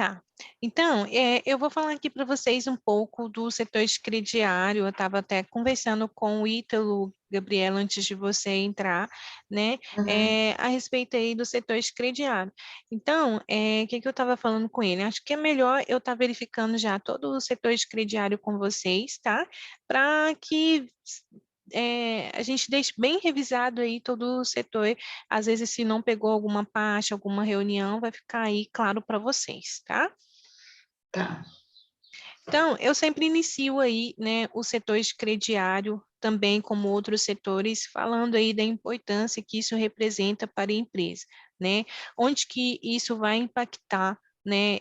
Tá. Então, eu vou falar aqui para vocês um pouco do setor de crediário. Eu estava até conversando com o Ítalo, Gabriela, antes de você entrar, né, Uhum. a respeito aí do setor de crediário. Então, o que que eu estava falando com ele? Acho que é melhor eu estar verificando já todo o setor de crediário com vocês, tá? Para que a gente deixe bem revisado aí todo o setor. Às vezes, se não pegou alguma parte, alguma reunião, vai ficar aí claro para vocês, tá? Tá. Então, eu sempre inicio aí, né, o setor de crediário, também como outros setores, falando aí da importância que isso representa para a empresa, né? Onde que isso vai impactar, né,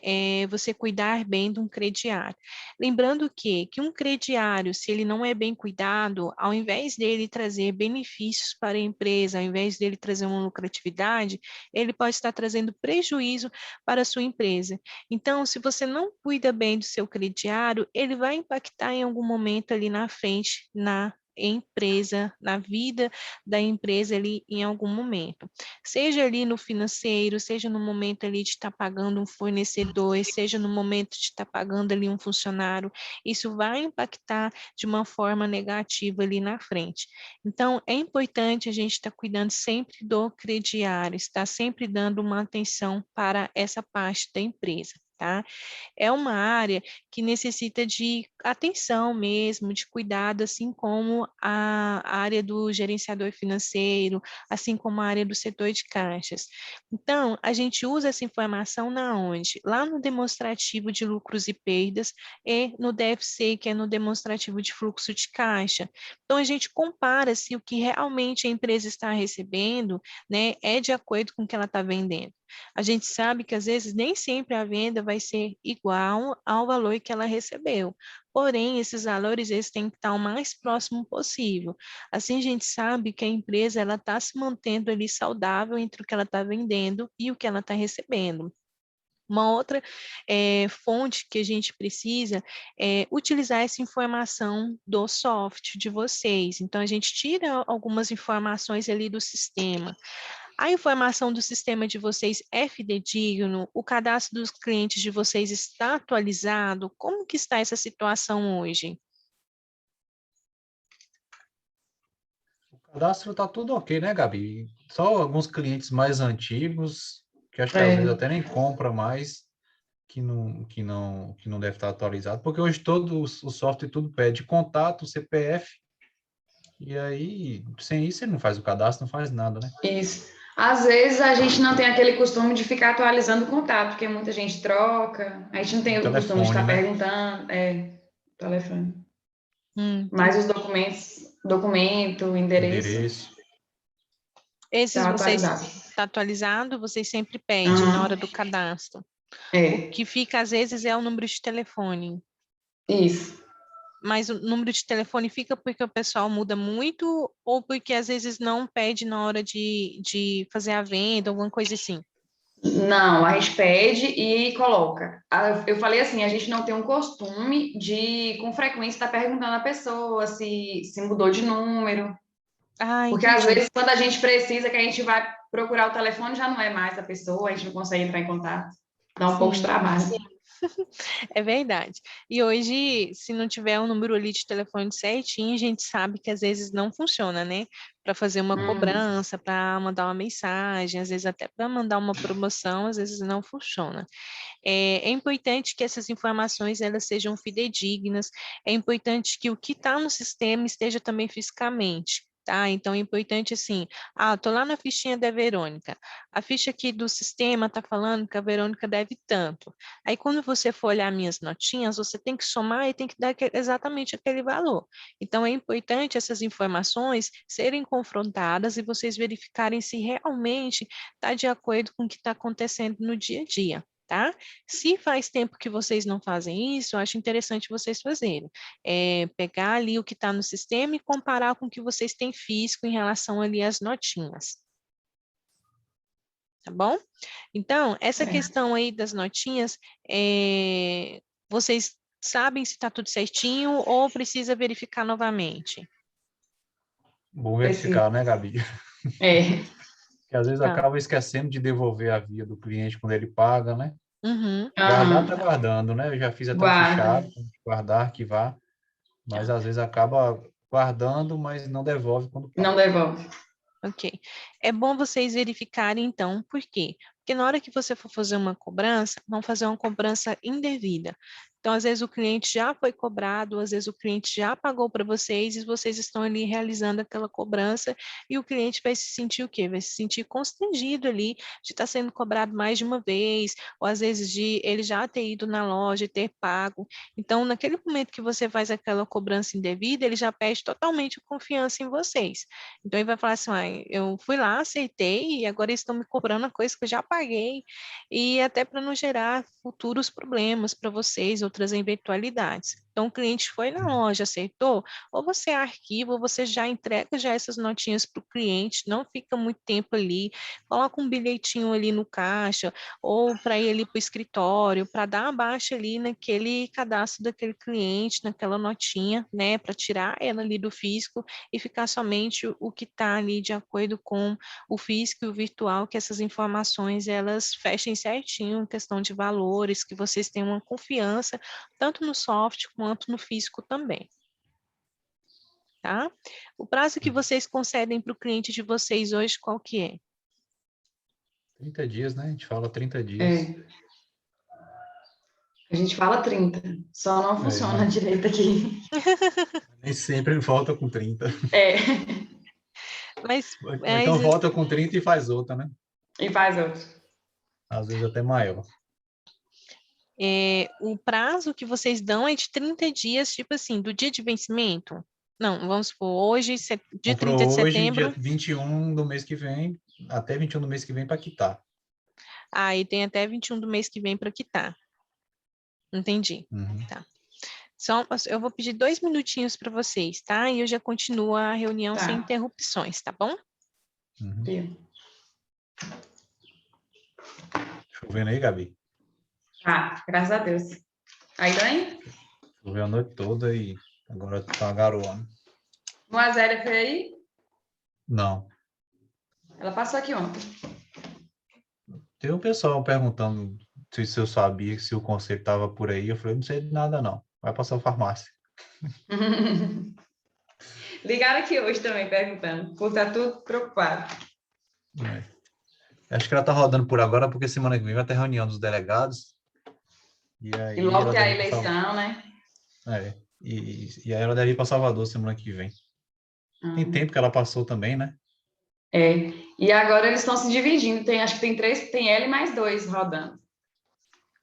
você cuidar bem de um crediário. Lembrando que um crediário, se ele não é bem cuidado, ao invés dele trazer benefícios para a empresa, ao invés dele trazer uma lucratividade, ele pode estar trazendo prejuízo para a sua empresa. Então, se você não cuida bem do seu crediário, ele vai impactar em algum momento ali na frente, na empresa, na vida da empresa ali em algum momento. Seja ali no financeiro, seja no momento ali de estar pagando um fornecedor, seja no momento de estar pagando ali um funcionário, isso vai impactar de uma forma negativa ali na frente. Então, é importante a gente estar cuidando sempre do crediário, estar sempre dando uma atenção para essa parte da empresa. Tá? É uma área que necessita de atenção mesmo, de cuidado, assim como a área do gerenciador financeiro, assim como a área do setor de caixas. Então, a gente usa essa informação na onde? Lá no demonstrativo de lucros e perdas e no DFC, que é no demonstrativo de fluxo de caixa. Então, a gente compara se o que realmente a empresa está recebendo, né, é de acordo com o que ela está vendendo. A gente sabe que às vezes nem sempre a venda vai ser igual ao valor que ela recebeu. Porém, esses valores eles têm que estar o mais próximo possível. Assim, a gente sabe que a empresa ela está se mantendo ali saudável entre o que ela está vendendo e o que ela está recebendo. Uma outra fonte que a gente precisa é utilizar essa informação do software de vocês. Então, a gente tira algumas informações ali do sistema. A informação do sistema de vocês é fidedigno? O cadastro dos clientes de vocês está atualizado? Como que está essa situação hoje? O cadastro tá tudo ok, né, Gabi? Só alguns clientes mais antigos, que acho que às vezes É. até nem compra mais, que não deve estar atualizado, porque hoje todo o software tudo pede contato, CPF, e aí sem isso ele não faz o cadastro, não faz nada, né? Isso. Às vezes a gente não tem aquele costume de ficar atualizando o contato, porque muita gente troca, a gente não tem O o costume de telefone, estar né? perguntando, telefone. Mas Entendi. os documentos, documento, endereço, Endereço. Esses tá vocês atualizado. está atualizado, vocês sempre pedem na hora Aham. do cadastro. O É, que fica às vezes é o número de telefone. isso. Mas o número de telefone fica porque o pessoal muda muito ou porque às vezes não pede na hora de fazer a venda, alguma coisa assim? Não, a gente pede e coloca. Eu falei assim, a gente não tem um costume de, com frequência, estar perguntando à pessoa se mudou de número. Ah, Porque às entendi. vezes, quando a gente precisa, que a gente vai procurar o telefone, já não é mais a pessoa, a gente não consegue entrar em contato. Dá um pouco de Sim, trabalho. é verdade. E hoje, se não tiver o número ali de telefone certinho, a gente sabe que às vezes não funciona, né? Para fazer uma Uhum. cobrança, para mandar uma mensagem, às vezes até para mandar uma promoção, às vezes não funciona. É importante que essas informações elas sejam fidedignas, é importante que o que está no sistema esteja também fisicamente. Tá? Então é importante assim, tô lá na fichinha da Verônica. A ficha aqui do sistema está falando que a Verônica deve tanto. Aí quando você for olhar minhas notinhas, você tem que somar e tem que dar exatamente aquele valor. Então é importante essas informações serem confrontadas e vocês verificarem se realmente está de acordo com o que está acontecendo no dia a dia. Tá? Se faz tempo que vocês não fazem isso, eu acho interessante vocês fazerem. Pegar ali o que está no sistema e comparar com o que vocês têm físico em relação ali às notinhas. Tá bom? Então, essa É. questão aí das notinhas, vocês sabem se está tudo certinho ou precisa verificar novamente? Bom Preciso. verificar, né, Gabi? É, Que às vezes Tá. acaba esquecendo de devolver a via do cliente quando ele paga, né? Uhum. Guardar Aham, tá guardando, né? Eu já fiz até um guarda, fichado, guardar, arquivar, mas Tá. às vezes acaba guardando, mas não devolve quando não paga. devolve. Ok. É bom vocês verificarem, então, por quê? Porque na hora que você for fazer uma cobrança, não fazer uma cobrança indevida. Então, às vezes, o cliente já foi cobrado, às vezes, o cliente já pagou para vocês e vocês estão ali realizando aquela cobrança e o cliente vai se sentir o quê? Vai se sentir constrangido ali de estar sendo cobrado mais de uma vez, ou às vezes de ele já ter ido na loja e ter pago. Então, naquele momento que você faz aquela cobrança indevida, ele já perde totalmente a confiança em vocês. Então ele vai falar assim, "Ai, eu fui lá, aceitei, e agora eles estão me cobrando a coisa que eu já paguei, e até para não gerar futuros problemas para vocês, outras eventualidades. Então o cliente foi na loja, aceitou, ou você arquiva, ou você já entrega já essas notinhas para o cliente, não fica muito tempo ali, coloca um bilhetinho ali no caixa, ou para ir ali para o escritório, para dar uma baixa ali naquele cadastro daquele cliente, naquela notinha, né, para tirar ela ali do fisco e ficar somente o que está ali de acordo com o físico e o virtual, que essas informações elas fechem certinho em questão de valores, que vocês tenham uma confiança tanto no soft quanto no físico também, tá? O prazo que vocês concedem para o cliente de vocês hoje, qual que é? 30 dias, né? A gente fala 30 dias. É, a gente fala 30, só não É, funciona direito aqui. nem sempre ele volta com 30. É, Mas, Ou mas então volta com 30 e faz outra, né? e faz outro. Às vezes até maior. o prazo que vocês dão é de 30 dias, tipo assim, do dia de vencimento? Não, vamos supor, hoje, dia 30 de Comprou hoje, dia setembro, 21 do mês que vem, até 21 do mês que vem para quitar. aí tem até 21 do mês que vem para quitar. Entendi. Uhum, Tá. Eu vou pedir 2 minutinhos para vocês, tá? E eu já continuo a reunião sem Tá, interrupções, tá bom? uhum. viu? Chovendo aí, Gabi? Tá, graças a Deus. Aí, Dani? Choveu a noite toda e agora tá garoando. Uma Zélia foi aí? Não. Ela passou aqui ontem. Tem um pessoal perguntando se eu sabia se o conselho estava por aí. Eu falei, não sei de nada, não. Vai passar a farmácia. Ligaram aqui hoje também, perguntando, por estar tudo preocupado. É. Acho que ela tá rodando por agora, porque semana que vem vai ter reunião dos delegados. E E aí logo ela tem a deve passar. eleição, né? É. E aí ela deve ir para Salvador semana que vem. Tem tempo que ela passou também, né? É. E agora eles estão se dividindo. Tem, acho que tem 3, tem ela e mais 2 rodando.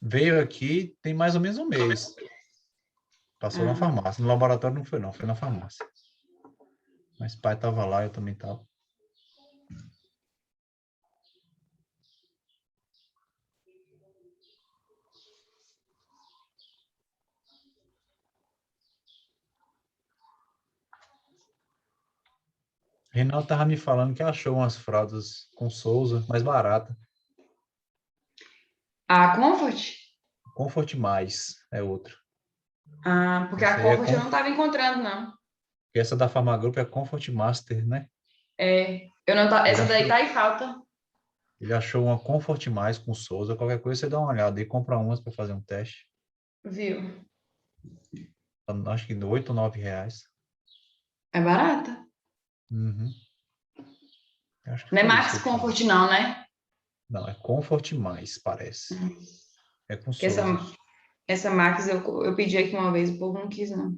Veio aqui tem mais ou menos um mês. Passou na Ah. farmácia. No laboratório não foi, não. Foi na farmácia. Mas pai tava lá, eu também tava. Reinaldo tava me falando que achou umas fraldas com Souza mais barata. A Comfort? Comfort Mais é outro. Ah, porque a Essa aí é Comfort eu não estava encontrando, não. essa da Farmagroup é Comfort Master, né? É, eu não tá, Ele essa daí achou, tá em falta, ele achou uma Comfort Mais com Souza. Qualquer coisa você dá uma olhada e compra umas para fazer um teste. viu? Acho que R$ 8 ou R$ 9. É barata. Uhum. Acho que Não é foi isso que Max ele falou. Comfort, não, né? Não, é Comfort Mais, parece. É com Porque essa, Souza. essa Max eu pedi aqui uma vez, o povo não quis, não.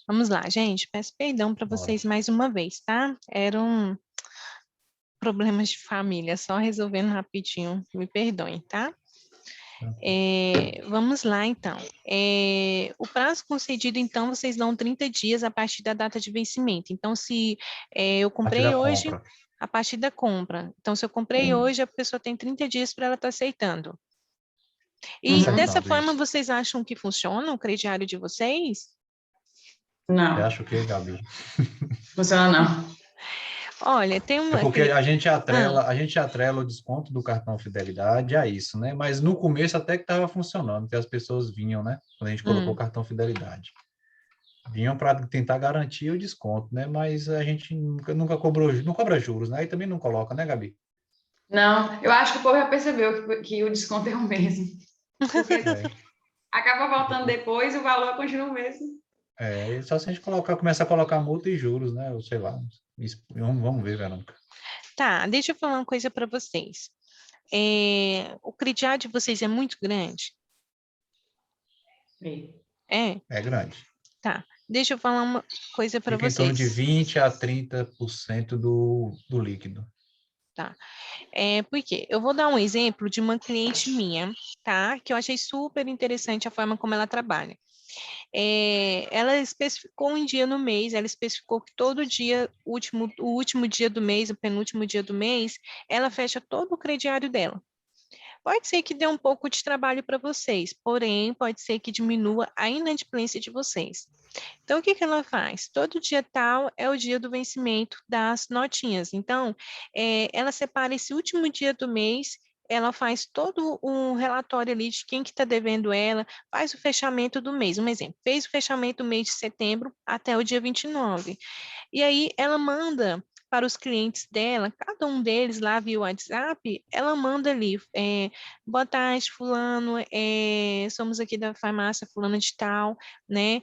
Vamos lá, gente. Peço perdão para Bora. vocês mais uma vez, tá? Eram problemas de família, só resolvendo rapidinho. Me perdoem, tá? Vamos lá, então. O prazo concedido, então, vocês dão 30 dias a partir da data de vencimento. Então, se eu A partir comprei da hoje, compra. a partir da compra. Então, se eu comprei hoje, a pessoa tem 30 dias para ela estar aceitando. E Uhum. dessa Aceitando forma, isso. vocês acham que funciona o crediário de vocês? Você Não, acha o quê, Gabi? funciona não. Olha, tem É uma... porque Ah, a gente atrela o desconto do cartão Fidelidade a isso, né? Mas no começo até que estava funcionando, porque as pessoas vinham, né? Quando a gente colocou o hum. cartão Fidelidade. Vinham para tentar garantir o desconto, né? Mas a gente nunca cobrou, não cobra juros, né? Aí também não coloca, né, Gabi? Não, eu acho que o povo já percebeu que o desconto é o mesmo. Porque É, acaba voltando depois e o valor continua o mesmo. só se a gente colocar, começa a colocar multa e juros, né? Ou sei lá. Vamos ver, Verônica. Tá, deixa eu falar uma coisa para vocês. O crediário de vocês é muito grande? É. É? É grande. Tá. Deixa eu falar uma coisa para Fica em torno de vocês. 20 a 30% do líquido. Tá. Porque eu vou dar um exemplo de uma cliente minha, tá? Que eu achei super interessante a forma como ela trabalha. Ela especificou um dia no mês, ela especificou que todo dia, o último dia do mês, o penúltimo dia do mês, ela fecha todo o crediário dela. Pode ser que dê um pouco de trabalho para vocês, porém, pode ser que diminua a inadimplência de vocês. Então, o que que ela faz? Todo dia tal é o dia do vencimento das notinhas. Então, ela separa esse último dia do mês, ela faz todo um relatório ali de quem que está devendo ela, faz o fechamento do mês. Um exemplo, fez o fechamento do mês de setembro até o dia 29. E aí ela manda para os clientes dela, cada um deles lá via WhatsApp, ela manda ali, boa tarde, fulano, somos aqui da farmácia fulana de tal, né?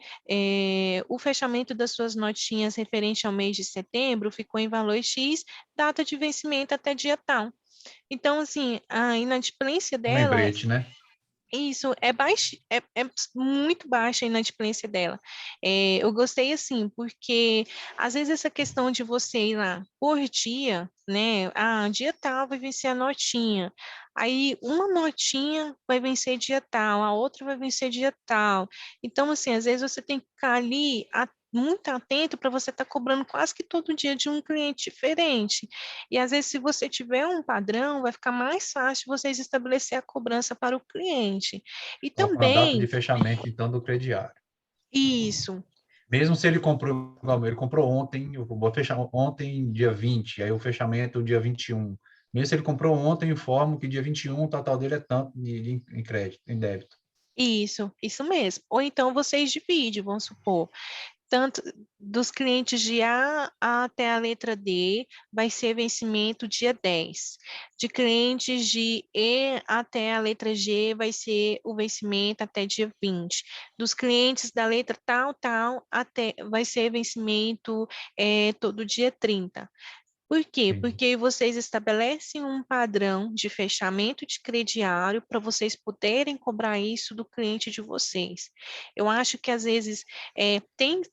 O fechamento das suas notinhas referente ao mês de setembro ficou em valor X, data de vencimento até dia tal. Então, assim, a inadimplência Um dela lembrete, né? isso, é muito baixa a inadimplência dela. Eu gostei assim, porque às vezes essa questão de você ir lá por dia, né? Dia tal vai vencer a notinha. Aí uma notinha vai vencer dia tal, a outra vai vencer dia tal. Então, assim, às vezes você tem que ficar ali muito atento para você estar cobrando quase que todo dia de um cliente diferente. E às vezes, se você tiver um padrão, vai ficar mais fácil vocês estabelecer a cobrança para o cliente. E Coloca uma data de também, fechamento, então, do crediário. isso, Mesmo se ele comprou, igual ele comprou ontem, eu vou fechar ontem, dia 20, aí o fechamento dia 21. Mesmo se ele comprou ontem, eu informo que dia 21 o total dele é tanto em crédito, em débito. isso mesmo. Ou então vocês dividem, vamos supor. Tanto dos clientes de A até a letra D vai ser vencimento dia 10. De clientes de E até a letra G vai ser o vencimento até dia 20. Dos clientes da letra tal, tal, até vai ser vencimento todo dia 30. Por quê? Entendi. Porque vocês estabelecem um padrão de fechamento de crediário para vocês poderem cobrar isso do cliente de vocês. Eu acho que às vezes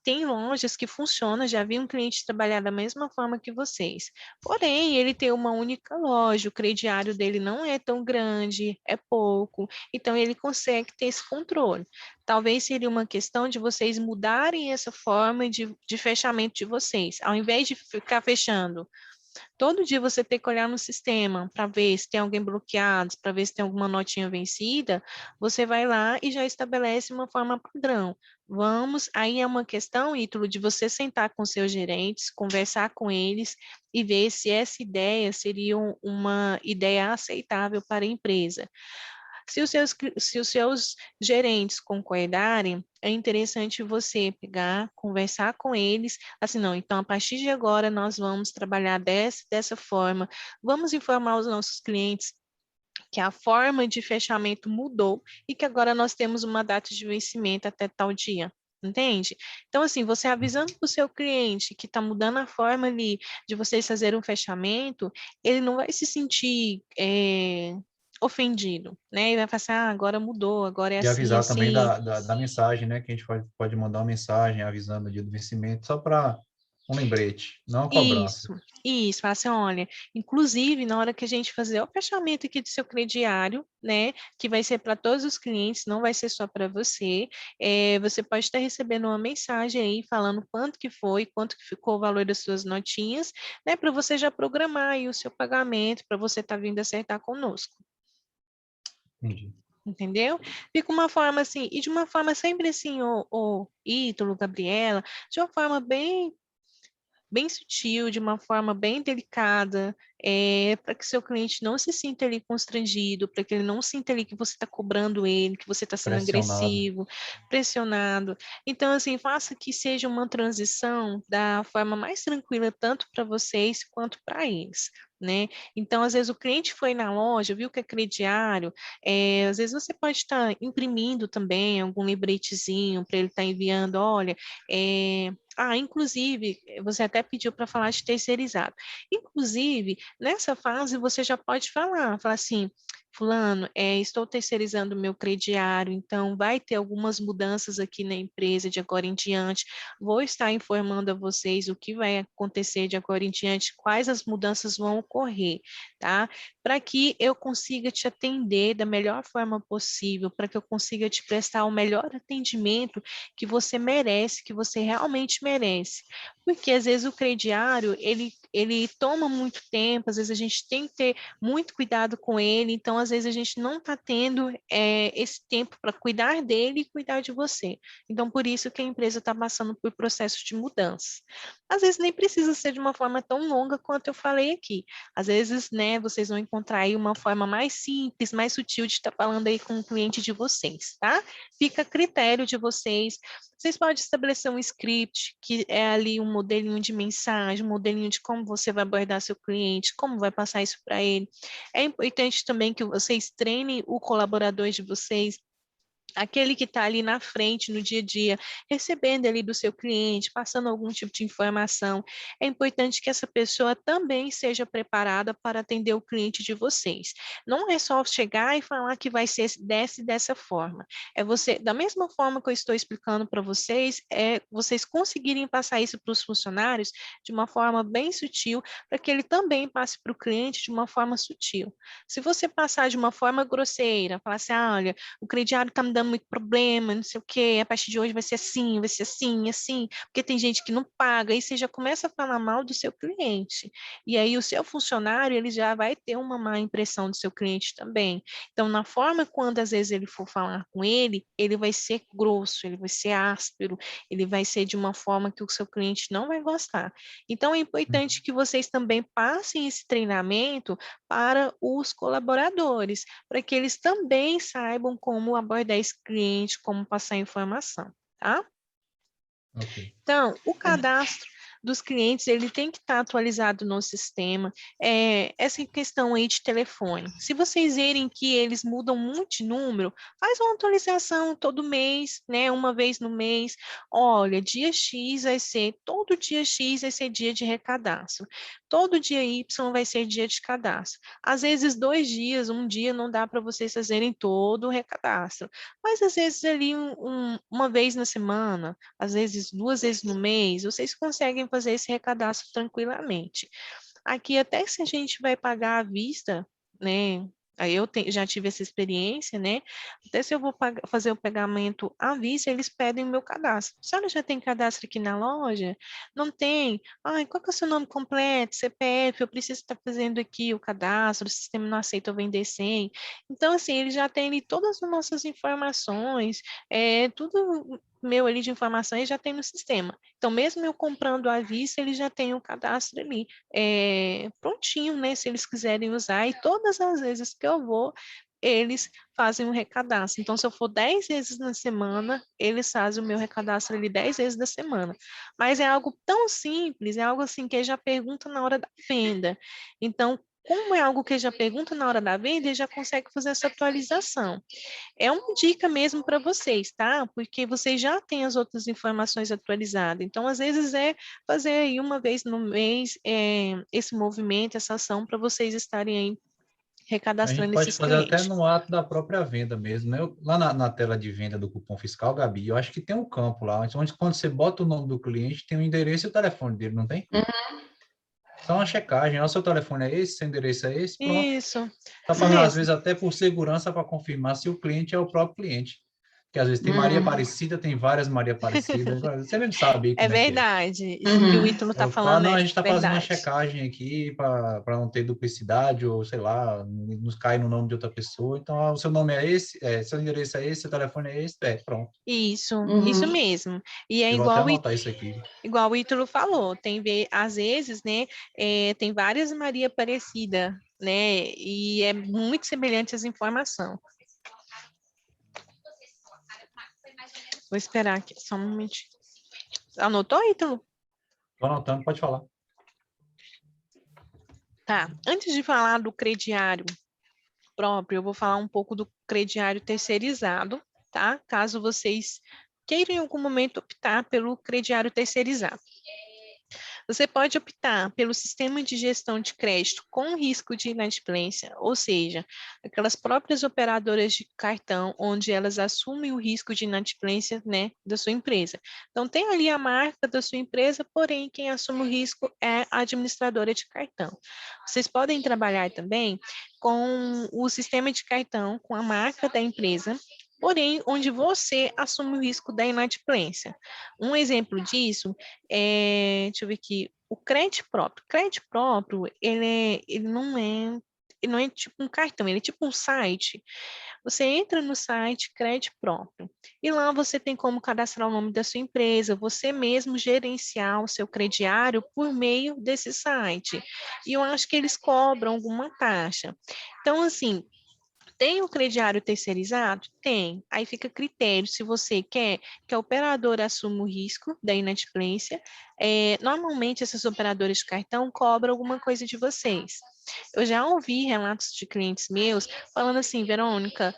tem lojas que funcionam, já vi um cliente trabalhar da mesma forma que vocês. Porém, ele tem uma única loja, o crediário dele não é tão grande, é pouco, então ele consegue ter esse controle. Talvez seria uma questão de vocês mudarem essa forma de fechamento de vocês. Ao invés de ficar fechando todo dia você tem que olhar no sistema para ver se tem alguém bloqueado, para ver se tem alguma notinha vencida, você vai lá e já estabelece uma forma padrão. Aí é uma questão, Ítalo, de você sentar com seus gerentes, conversar com eles e ver se essa ideia seria uma ideia aceitável para a empresa. Se os seus gerentes concordarem, é interessante você pegar, conversar com eles, assim, não, então a partir de agora nós vamos trabalhar dessa forma, vamos informar os nossos clientes que a forma de fechamento mudou e que agora nós temos uma data de vencimento até tal dia. Entende? Então, assim, você avisando para o seu cliente que está mudando a forma ali de vocês fazerem um fechamento, ele não vai se sentir ofendido, né? Ele vai falar assim, agora mudou, agora é E assim, avisar também assim. da mensagem, né? Que a gente pode mandar uma mensagem avisando o dia do vencimento, só para Um lembrete, não uma cobrança. Isso, fala assim, olha, inclusive na hora que a gente fazer o fechamento aqui do seu crediário, né, que vai ser para todos os clientes, não vai ser só para você, você pode estar recebendo uma mensagem aí falando quanto que foi, quanto que ficou o valor das suas notinhas, né, para você já programar aí o seu pagamento, para você estar vindo acertar conosco. Entendi. Entendeu? Fica uma forma assim, e de uma forma sempre assim, o Ítalo, Gabriela, de uma forma bem sutil, de uma forma bem delicada, para que seu cliente não se sinta ali constrangido, para que ele não sinta ali que você está cobrando ele, que você está sendo Pressionado. agressivo, pressionado. Então, assim, faça que seja uma transição da forma mais tranquila, tanto para vocês quanto para eles. Né? Então, às vezes o cliente foi na loja, viu que é crediário, às vezes você pode estar imprimindo também algum lembretezinho para ele estar enviando, olha, inclusive, você até pediu para falar de terceirizado. Inclusive, nessa fase, você já pode falar assim, fulano, estou terceirizando o meu crediário, então vai ter algumas mudanças aqui na empresa de agora em diante. Vou estar informando a vocês o que vai acontecer de agora em diante, quais as mudanças vão ocorrer, tá? Para que eu consiga te atender da melhor forma possível, para que eu consiga te prestar o melhor atendimento que você merece, que você realmente merece. Porque às vezes o crediário, ele toma muito tempo, às vezes a gente tem que ter muito cuidado com ele, então às vezes a gente não está tendo esse tempo para cuidar dele e cuidar de você. Então por isso que a empresa está passando por processos de mudança. Às vezes nem precisa ser de uma forma tão longa quanto eu falei aqui. Às vezes, né, vocês vão encontrar aí uma forma mais simples, mais sutil de estar falando aí com o cliente de vocês, tá? Fica a critério de vocês. Vocês podem estabelecer um script, que é ali um modelinho de mensagem, um modelinho de como você vai abordar seu cliente, como vai passar isso para ele. É importante também que vocês treinem o colaborador de vocês, aquele que está ali na frente no dia a dia, recebendo ali do seu cliente, passando algum tipo de informação. É importante que essa pessoa também seja preparada para atender o cliente de vocês. Não é só chegar e falar que vai ser dessa forma. É você, da mesma forma que eu estou explicando para vocês, vocês conseguirem passar isso para os funcionários de uma forma bem sutil, para que ele também passe para o cliente de uma forma sutil. Se você passar de uma forma grosseira, falar assim, olha, o crediário está me dando muito problema, não sei o quê, a partir de hoje vai ser assim, assim, porque tem gente que não paga, aí você já começa a falar mal do seu cliente. E aí o seu funcionário, ele já vai ter uma má impressão do seu cliente também. Então, na forma quando às vezes ele for falar com ele vai ser grosso, ele vai ser áspero, ele vai ser de uma forma que o seu cliente não vai gostar. Então, é importante que vocês também passem esse treinamento para os colaboradores, para que eles também saibam como abordar esse cliente, como passar informação, tá? Ok. Então, o cadastro dos clientes, ele tem que estar atualizado no sistema. Essa questão aí de telefone. Se vocês verem que eles mudam muito de número, faz uma atualização todo mês, né? Uma vez no mês. Olha, todo dia X vai ser dia de recadastro. Todo dia Y vai ser dia de cadastro. Às vezes, 2 dias, um dia não dá para vocês fazerem todo o recadastro. Mas às vezes ali uma vez na semana, às vezes 2 vezes no mês, vocês conseguem fazer esse recadastro tranquilamente. Aqui, até se a gente vai pagar à vista, né? Aí já tive essa experiência, né? Até se eu vou fazer o pagamento à vista, eles pedem o meu cadastro. A senhora já tem cadastro aqui na loja? Não tem? Ai, qual que é o seu nome completo? CPF, eu preciso estar fazendo aqui o cadastro, o sistema não aceita eu vender sem. Então, assim, ele já tem ali todas as nossas informações, tudo meu ali de informações já tem no sistema. Então, mesmo eu comprando à vista, ele já tem o cadastro ali prontinho, né? Se eles quiserem usar, e todas as vezes que eu vou, eles fazem um recadastro. Então, se eu for 10 vezes na semana, eles fazem o meu recadastro ali 10 vezes da semana. Mas é algo tão simples, é algo assim que ele já pergunta na hora da venda. Então, como é algo que já pergunta na hora da venda, ele já consegue fazer essa atualização. É uma dica mesmo para vocês, tá? Porque vocês já têm as outras informações atualizadas. Então, às vezes, fazer aí uma vez no mês esse movimento, essa ação, para vocês estarem aí A gente recadastrando pode esses fazer até clientes. no ato da própria venda mesmo, né? Lá na tela de venda do cupom fiscal, Gabi, eu acho que tem um campo lá, onde quando você bota o nome do cliente, tem o endereço e o telefone dele, não tem? Só uma checagem. Ó, seu telefone é esse, seu endereço é esse, pronto. Isso, Tá isso fazendo, às mesmo. vezes, até por segurança para confirmar se o cliente é o próprio cliente. Porque às vezes tem Maria Hum, Aparecida, tem várias Maria Aparecidas. Você mesmo sabe aí É como é que é. verdade. Isso que o uhum. Ítalo está Eu falo, falando não, é a gente está fazendo uma verdade. checagem aqui para não ter duplicidade, ou sei lá, nos cai no nome de outra pessoa. Então, o seu nome é esse, seu endereço é esse, seu telefone é esse, pronto. Isso Uhum. mesmo. E é Eu vou até anotar isso aqui. igual o Ítalo falou, às vezes, né, tem várias Maria Aparecida, né, e é muito semelhante as informações. Vou esperar aqui, só um momento. Anotou, Ítalo? Tô anotando, pode falar. Tá. Antes de falar do crediário próprio, eu vou falar um pouco do crediário terceirizado, tá? Caso vocês queiram em algum momento optar pelo crediário terceirizado. Você pode optar pelo sistema de gestão de crédito com risco de inadimplência, ou seja, aquelas próprias operadoras de cartão, onde elas assumem o risco de inadimplência, né, da sua empresa. Então, tem ali a marca da sua empresa, porém, quem assume o risco é a administradora de cartão. Vocês podem trabalhar também com o sistema de cartão, com a marca da empresa, porém, onde você assume o risco da inadimplência. Um exemplo disso deixa eu ver aqui, o crédito próprio. Crédito próprio, ele não é tipo um cartão, ele é tipo um site. Você entra no site Crédito Próprio e lá você tem como cadastrar o nome da sua empresa, você mesmo gerenciar o seu crediário por meio desse site. E eu acho que eles cobram alguma taxa. Então, assim, tem o crediário terceirizado? Tem. Aí fica a critério se você quer que a operadora assuma o risco da inadimplência. Normalmente, essas operadoras de cartão cobram alguma coisa de vocês. Eu já ouvi relatos de clientes meus falando assim, Verônica,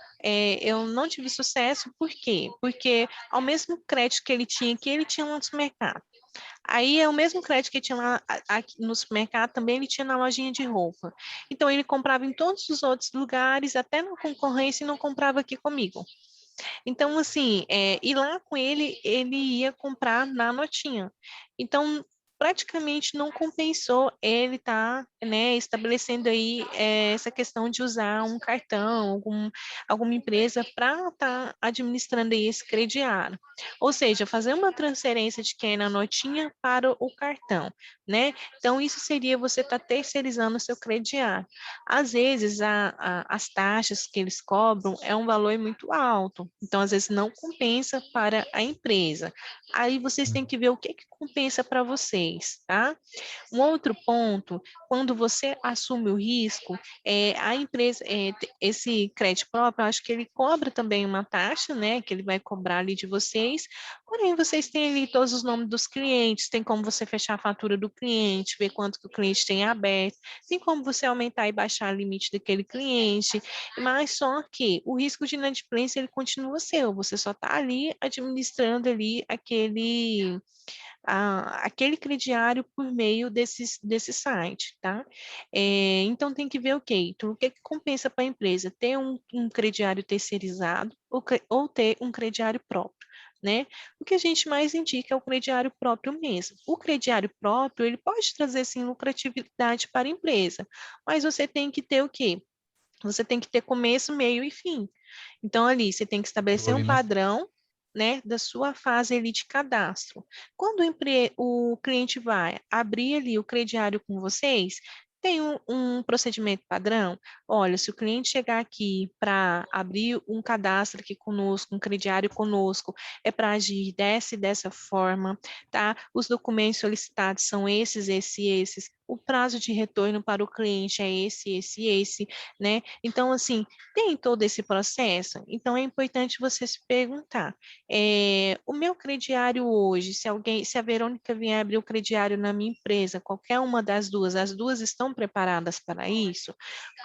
eu não tive sucesso, por quê? Porque ao mesmo crédito que ele tinha lá no supermercado. Aí é o mesmo crédito que tinha lá aqui no supermercado, também ele tinha na lojinha de roupa. Então ele comprava em todos os outros lugares, até na concorrência, e não comprava aqui comigo. Então, assim, e lá com ele, ele ia comprar na notinha. Então, praticamente não compensou ele estar, né, estabelecendo aí essa questão de usar um cartão, alguma empresa para estar administrando aí esse crediário. Ou seja, fazer uma transferência de quem é na notinha para o cartão, né? Então, isso seria você estar terceirizando o seu crediário. Às vezes, as taxas que eles cobram é um valor muito alto, então, às vezes, não compensa para a empresa. Aí, vocês têm que ver o que compensa para vocês, tá? Um outro ponto, quando você assume o risco, a empresa, esse crédito próprio, eu acho que ele cobra também uma taxa, né, que ele vai cobrar ali de vocês, porém, vocês têm ali todos os nomes dos clientes, tem como você fechar a fatura do cliente, ver quanto que o cliente tem aberto, tem como você aumentar e baixar o limite daquele cliente, mas só que o risco de inadimplência ele continua seu, você só está ali administrando ali aquele crediário por meio desse site, tá? Então tem que ver o que compensa para a empresa, ter um crediário terceirizado ou ter um crediário próprio. Né? O que a gente mais indica é o crediário próprio mesmo. O crediário próprio, ele pode trazer, sim, lucratividade para a empresa, mas você tem que ter o quê? Você tem que ter começo, meio e fim. Então, ali, você tem que estabelecer um Controle, né? padrão, né, da sua fase ali de cadastro. Quando o cliente vai abrir ali o crediário com vocês, tem um procedimento padrão? Olha, se o cliente chegar aqui para abrir um cadastro aqui conosco, um crediário conosco, é para agir dessa forma, tá? Os documentos solicitados são esses. O prazo de retorno para o cliente é esse, né? Então, assim, tem todo esse processo, então é importante você se perguntar, o meu crediário hoje, se a Verônica vier abrir o crediário na minha empresa, qualquer uma das duas, as duas estão preparadas para isso?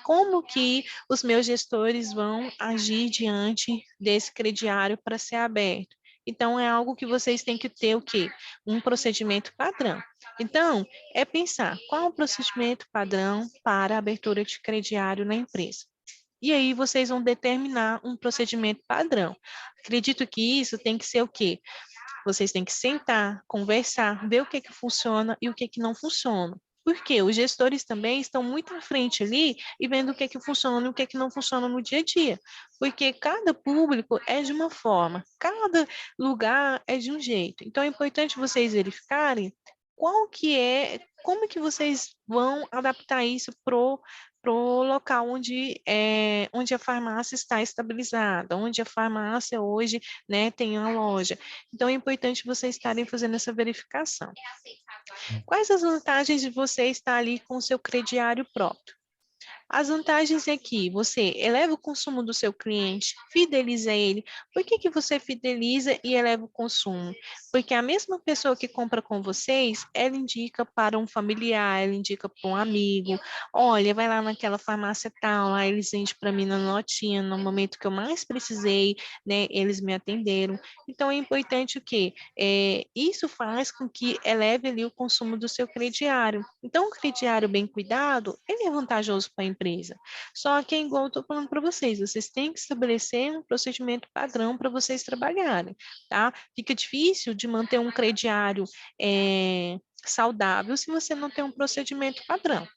Como que os meus gestores vão agir diante desse crediário para ser aberto? Então, é algo que vocês têm que ter o quê? Um procedimento padrão. Então, é pensar qual é o procedimento padrão para a abertura de crediário na empresa. E aí vocês vão determinar um procedimento padrão. Acredito que isso tem que ser o quê? Vocês têm que sentar, conversar, ver o que funciona e o que não funciona. Porque os gestores também estão muito à frente ali e vendo o que funciona e o que não funciona no dia a dia. Porque cada público é de uma forma, cada lugar é de um jeito. Então é importante vocês verificarem qual que é, como que vocês vão adaptar isso pro local onde a farmácia está estabilizada, onde a farmácia hoje, né, tem a loja. Então, é importante vocês estarem fazendo essa verificação. Quais as vantagens de você estar ali com o seu crediário próprio? As vantagens é que você eleva o consumo do seu cliente, fideliza ele. Por que você fideliza e eleva o consumo? Porque a mesma pessoa que compra com vocês, ela indica para um familiar, ela indica para um amigo. Olha, vai lá naquela farmácia tal, lá eles vendem para mim na notinha, no momento que eu mais precisei, né? Eles me atenderam. Então, é importante o quê? Isso faz com que eleve ali o consumo do seu crediário. Então, o crediário bem cuidado, ele é vantajoso para a empresa. Só que, igual eu estou falando para vocês, vocês têm que estabelecer um procedimento padrão para vocês trabalharem, tá? Fica difícil de manter um crediário saudável se você não tem um procedimento padrão.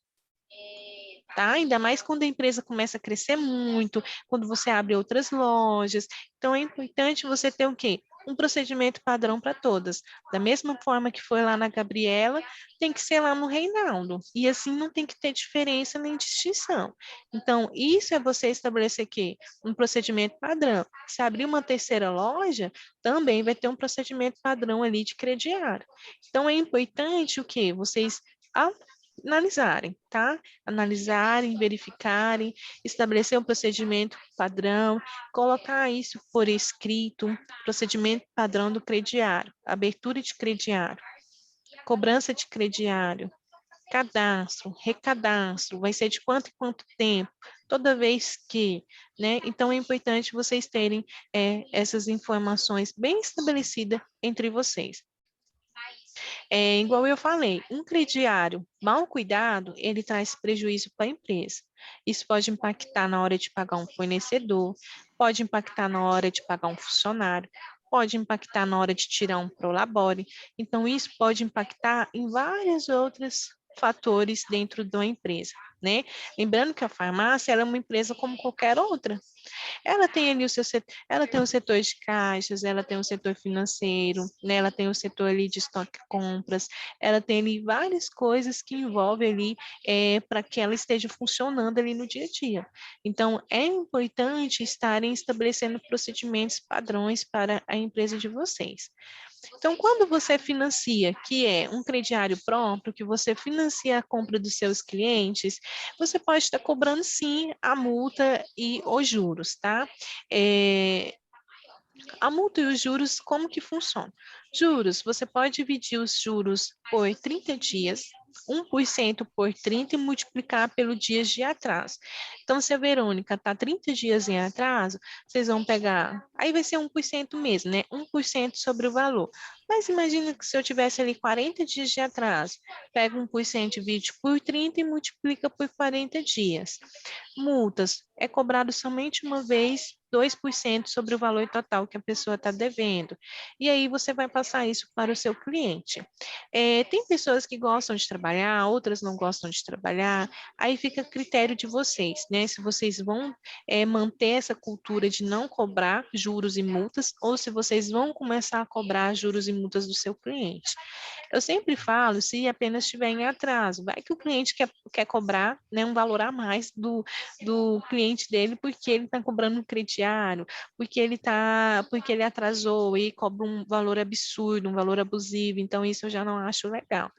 Tá? Ainda mais quando a empresa começa a crescer muito, quando você abre outras lojas. Então, é importante você ter o quê? Um procedimento padrão para todas. Da mesma forma que foi lá na Gabriela, tem que ser lá no Reinaldo. E assim não tem que ter diferença nem distinção. Então, isso é você estabelecer quê? Um procedimento padrão. Se abrir uma terceira loja, também vai ter um procedimento padrão ali de crediário. Então, é importante o quê? Vocês analisarem, tá? Analisarem, verificarem, estabelecer um procedimento padrão, colocar isso por escrito, procedimento padrão do crediário, abertura de crediário, cobrança de crediário, cadastro, recadastro, vai ser de quanto em quanto tempo, toda vez que, né? Então é importante vocês terem essas informações bem estabelecidas entre vocês. Igual eu falei, um crediário mal cuidado, ele traz prejuízo para a empresa. Isso pode impactar na hora de pagar um fornecedor, pode impactar na hora de pagar um funcionário, pode impactar na hora de tirar um prolabore. Então, isso pode impactar em vários outros fatores dentro da empresa, né? Lembrando que a farmácia ela é uma empresa como qualquer outra. Ela tem ali ela tem o setor de caixas, ela tem o setor financeiro, né? Ela tem o setor ali de estoque compras, ela tem ali várias coisas que envolvem ali para que ela esteja funcionando ali no dia a dia. Então, é importante estarem estabelecendo procedimentos padrões para a empresa de vocês. Então, quando você financia, que é um crediário próprio, que você financia a compra dos seus clientes, você pode estar cobrando sim a multa e os juros, tá? A multa e os juros, como que funciona? Juros, você pode dividir os juros por 30 dias, 1% por 30 e multiplicar pelo dias de atraso. Então, se a Verônica está 30 dias em atraso, vocês vão pegar, aí vai ser 1% mesmo, né? 1% sobre o valor. Mas imagina que se eu tivesse ali 40 dias de atraso, pega 1%, divide por 30 e multiplica por 40 dias. Multas, é cobrado somente uma vez 2% sobre o valor total que a pessoa está devendo. E aí você vai passar isso para o seu cliente. Tem pessoas que gostam de trabalhar, outras não gostam de trabalhar, aí fica a critério de vocês, né? Se vocês vão manter essa cultura de não cobrar juros e multas, ou se vocês vão começar a cobrar juros e multas do seu cliente. Eu sempre falo, se apenas estiver em atraso, vai que o cliente quer cobrar, né, um valor a mais do cliente dele, porque ele está cobrando um crediário, porque ele atrasou e cobra um valor absurdo, um valor abusivo, então isso eu já não acho legal,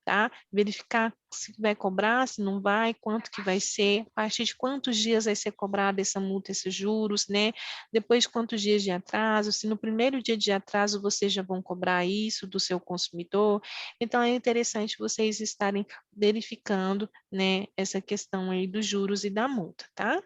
tá? Verificar se vai cobrar, se não vai, quanto que vai ser, a partir de quantos dias vai ser cobrada essa multa, esses juros, né? Depois de quantos dias de atraso, se no primeiro dia de atraso vocês já vão cobrar isso do seu consumidor, então é interessante vocês estarem verificando, né, essa questão aí dos juros e da multa, tá?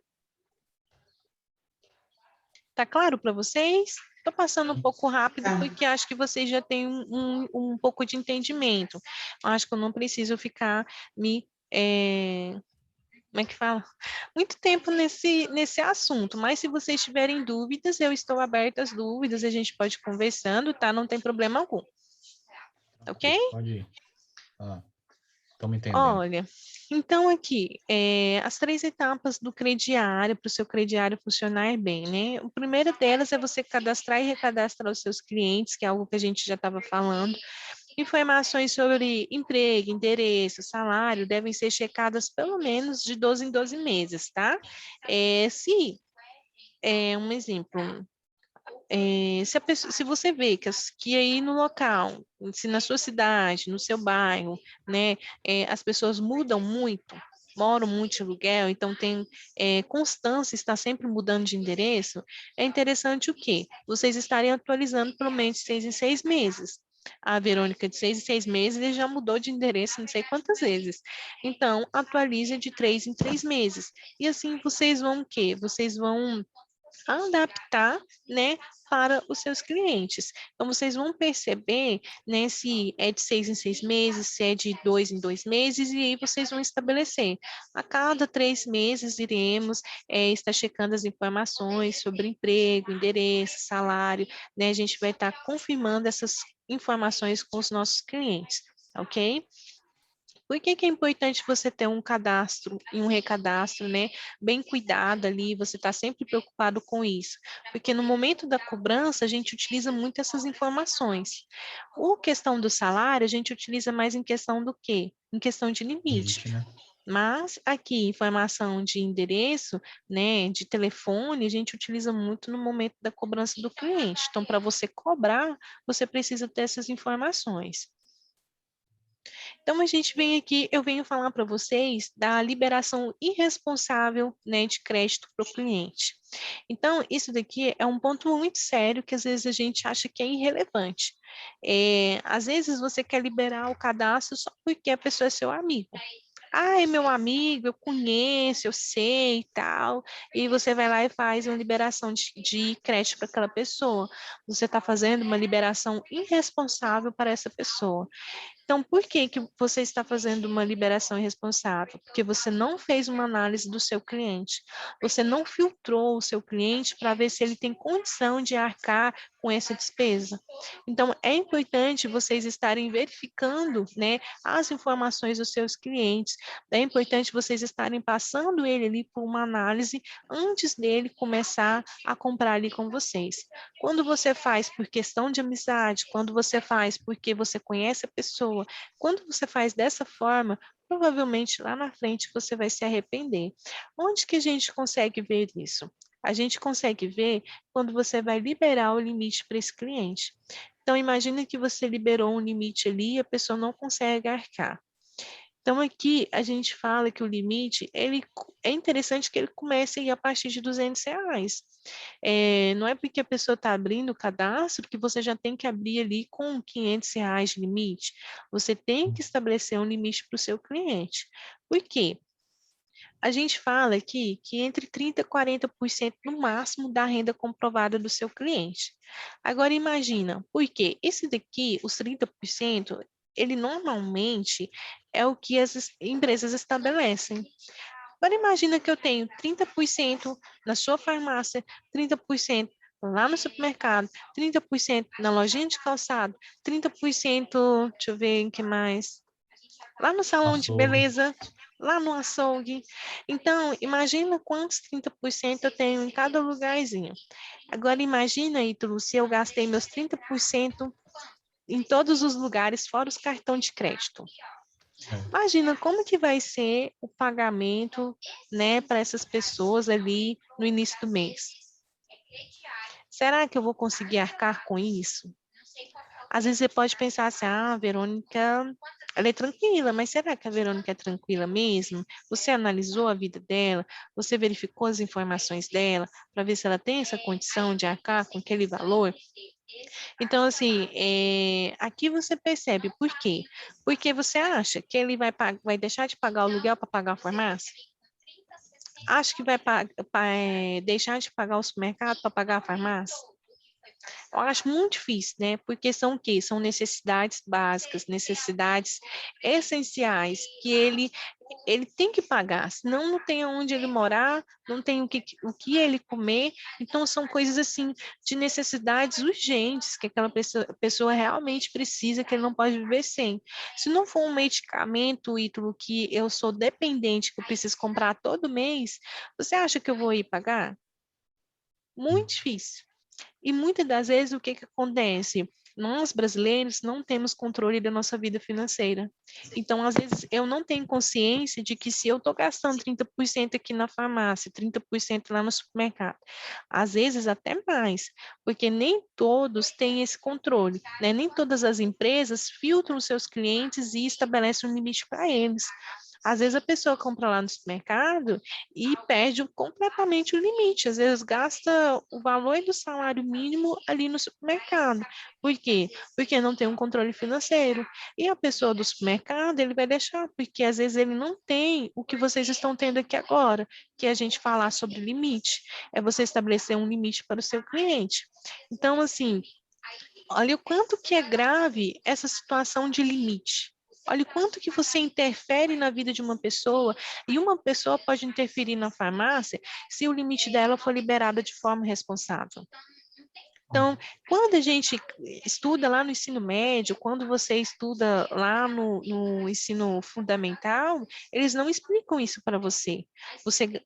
Tá claro para vocês? Estou passando um pouco rápido Tá. porque acho que vocês já têm um pouco de entendimento. Acho que eu não preciso ficar me... como é que fala? Muito tempo nesse assunto, mas se vocês tiverem dúvidas, eu estou aberta às dúvidas, a gente pode ir conversando, tá? Não tem problema algum, ok? Pode ir. Estou me entendendo. Olha, então aqui, as 3 etapas do crediário, para o seu crediário funcionar bem, né? A primeira delas é você cadastrar e recadastrar os seus clientes, que é algo que a gente já estava falando. Informações sobre emprego, endereço, salário devem ser checadas pelo menos de 12 em 12 meses, tá? Um exemplo, se você vê que aí no local, se na sua cidade, no seu bairro, né, as pessoas mudam muito, moram muito de aluguel, então tem constância, está sempre mudando de endereço, é interessante o quê? Vocês estarem atualizando pelo menos de 6 em 6 meses. A Verônica, de 6 em 6 meses, ele já mudou de endereço não sei quantas vezes. Então, atualize de 3 em 3 meses. E assim vocês vão o quê? Vocês vão adaptar, né, para os seus clientes. Então, vocês vão perceber, né, se é de 6 em 6 meses, se é de 2 em 2 meses, e aí vocês vão estabelecer. A cada 3 meses, iremos estar checando as informações sobre emprego, endereço, salário, né, a gente vai estar confirmando essas informações com os nossos clientes, ok? Por que é importante você ter um cadastro e um recadastro, né, bem cuidado ali, você está sempre preocupado com isso? Porque no momento da cobrança, a gente utiliza muito essas informações. A questão do salário, a gente utiliza mais em questão do quê? Em questão de limite. Limite, né? Mas aqui, informação de endereço, né, de telefone, a gente utiliza muito no momento da cobrança do cliente. Então, para você cobrar, você precisa ter essas informações. Então, a gente vem aqui, eu venho falar para vocês da liberação irresponsável, né, de crédito para o cliente. Então, isso daqui é um ponto muito sério que às vezes a gente acha que é irrelevante. Às vezes você quer liberar o cadastro só porque a pessoa é seu amigo. Ah, é meu amigo, eu conheço, eu sei e tal. E você vai lá e faz uma liberação de crédito para aquela pessoa. Você está fazendo uma liberação irresponsável para essa pessoa. Então, por que que você está fazendo uma liberação irresponsável? Porque você não fez uma análise do seu cliente. Você não filtrou o seu cliente para ver se ele tem condição de arcar com essa despesa. Então, é importante vocês estarem verificando, né, as informações dos seus clientes. É importante vocês estarem passando ele ali por uma análise antes dele começar a comprar ali com vocês. Quando você faz por questão de amizade, quando você faz porque você conhece a pessoa, quando você faz dessa forma, provavelmente lá na frente você vai se arrepender. Onde que a gente consegue ver isso? A gente consegue ver quando você vai liberar o limite para esse cliente. Então, imagine que você liberou um limite ali e a pessoa não consegue arcar. Então, aqui a gente fala que o limite, ele é interessante que ele comece a partir de R$ 200. Não é porque a pessoa está abrindo o cadastro que você já tem que abrir ali com R$ 500 de limite. Você tem que estabelecer um limite para o seu cliente. Por quê? A gente fala aqui que entre 30% e 40% no máximo da renda comprovada do seu cliente. Agora imagina, porque esse daqui, os 30%, ele normalmente é o que as empresas estabelecem. Agora imagina que eu tenho 30% na sua farmácia, 30% lá no supermercado, 30% na lojinha de calçado, 30%, deixa eu ver em que mais, lá no salão de Açougue. beleza, lá no açougue. Então, imagina quantos 30% eu tenho em cada lugarzinho. Agora, imagina, Ítalo, se eu gastei meus 30% em todos os lugares, fora os cartões de crédito. Imagina como que vai ser o pagamento, né, para essas pessoas ali no início do mês. Será que eu vou conseguir arcar com isso? Às vezes você pode pensar assim, ah, a Verônica, ela é tranquila, mas será que a Verônica é tranquila mesmo? Você analisou a vida dela? Você verificou as informações dela para ver se ela tem essa condição de arcar com aquele valor? Então, assim, aqui você percebe por quê? Porque você acha que ele vai deixar de pagar o aluguel para pagar a farmácia? Acha que vai deixar de pagar o supermercado para pagar a farmácia? Eu acho muito difícil, né? Porque são o quê? São necessidades básicas, necessidades essenciais que ele tem que pagar, senão não tem onde ele morar, não tem o que ele comer. Então, são coisas assim de necessidades urgentes que aquela pessoa realmente precisa, que ele não pode viver sem. Se não for um medicamento, Ítalo, que eu sou dependente, que eu preciso comprar todo mês, você acha que eu vou ir pagar? Muito difícil. E muitas das vezes o que que acontece? Nós brasileiros não temos controle da nossa vida financeira. Então, às vezes, eu não tenho consciência de que se eu estou gastando 30% aqui na farmácia, 30% lá no supermercado, às vezes até mais, porque nem todos têm esse controle, né? Nem todas as empresas filtram seus clientes e estabelecem um limite para eles. Às vezes a pessoa compra lá no supermercado e perde completamente o limite. Às vezes gasta o valor do salário mínimo ali no supermercado. Por quê? Porque não tem um controle financeiro. E a pessoa do supermercado, ele vai deixar, porque às vezes ele não tem o que vocês estão tendo aqui agora, que é a gente falar sobre limite. É você estabelecer um limite para o seu cliente. Então, assim, olha o quanto que é grave essa situação de limite. Olha o quanto que você interfere na vida de uma pessoa, e uma pessoa pode interferir na farmácia se o limite dela for liberado de forma responsável. Então, quando a gente estuda lá no ensino médio, quando você estuda lá no ensino fundamental, eles não explicam isso para você.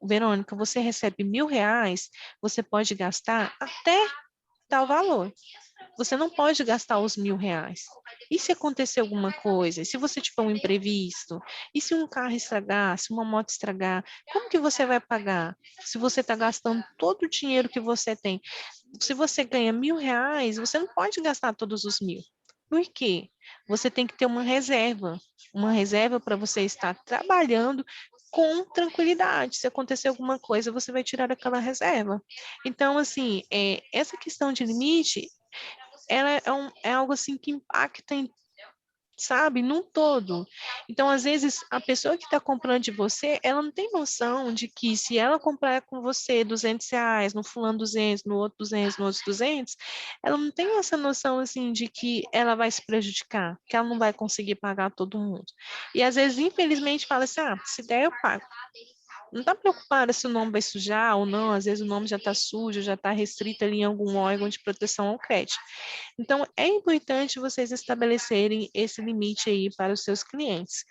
Verônica, você recebe R$ 1.000, você pode gastar até tal valor. Você não pode gastar os R$ 1.000. E se acontecer alguma coisa? E se você tiver um imprevisto? E se um carro estragar? Se uma moto estragar? Como que você vai pagar? Se você está gastando todo o dinheiro que você tem. Se você ganha R$ 1.000, você não pode gastar todos os 1.000. Por quê? Você tem que ter uma reserva para você estar trabalhando com tranquilidade. Se acontecer alguma coisa, você vai tirar aquela reserva. Então, assim, essa questão de limite, ela é algo assim que impacta em, sabe, num todo. Então, às vezes, a pessoa que está comprando de você, ela não tem noção de que se ela comprar com você R$ 200, no fulano 200, no outro 200, no outro 200, ela não tem essa noção, assim, de que ela vai se prejudicar, que ela não vai conseguir pagar todo mundo. E, às vezes, infelizmente, fala assim, se der, eu pago. Não está preocupada se o nome vai sujar ou não, às vezes o nome já está sujo, já está restrito ali em algum órgão de proteção ao crédito. Então, é importante vocês estabelecerem esse limite aí para os seus clientes.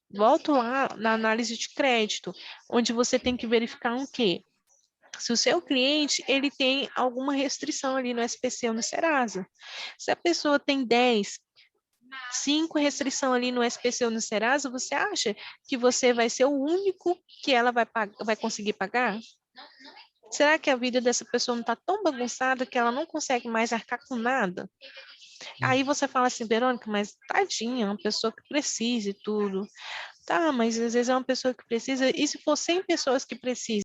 Volto lá na análise de crédito, onde você tem que verificar o quê? Se o seu cliente ele tem alguma restrição ali no SPC ou no Serasa. Se a pessoa tem 10, 5 restrição ali no SPC ou no Serasa, você acha que você vai ser o único que ela vai conseguir pagar? Será que a vida dessa pessoa não está tão bagunçada que ela não consegue mais arcar com nada? Aí você fala assim, Verônica, mas tadinha, é uma pessoa que precisa e tudo. Tá, mas às vezes é uma pessoa que precisa, e se for 100 pessoas que precisam?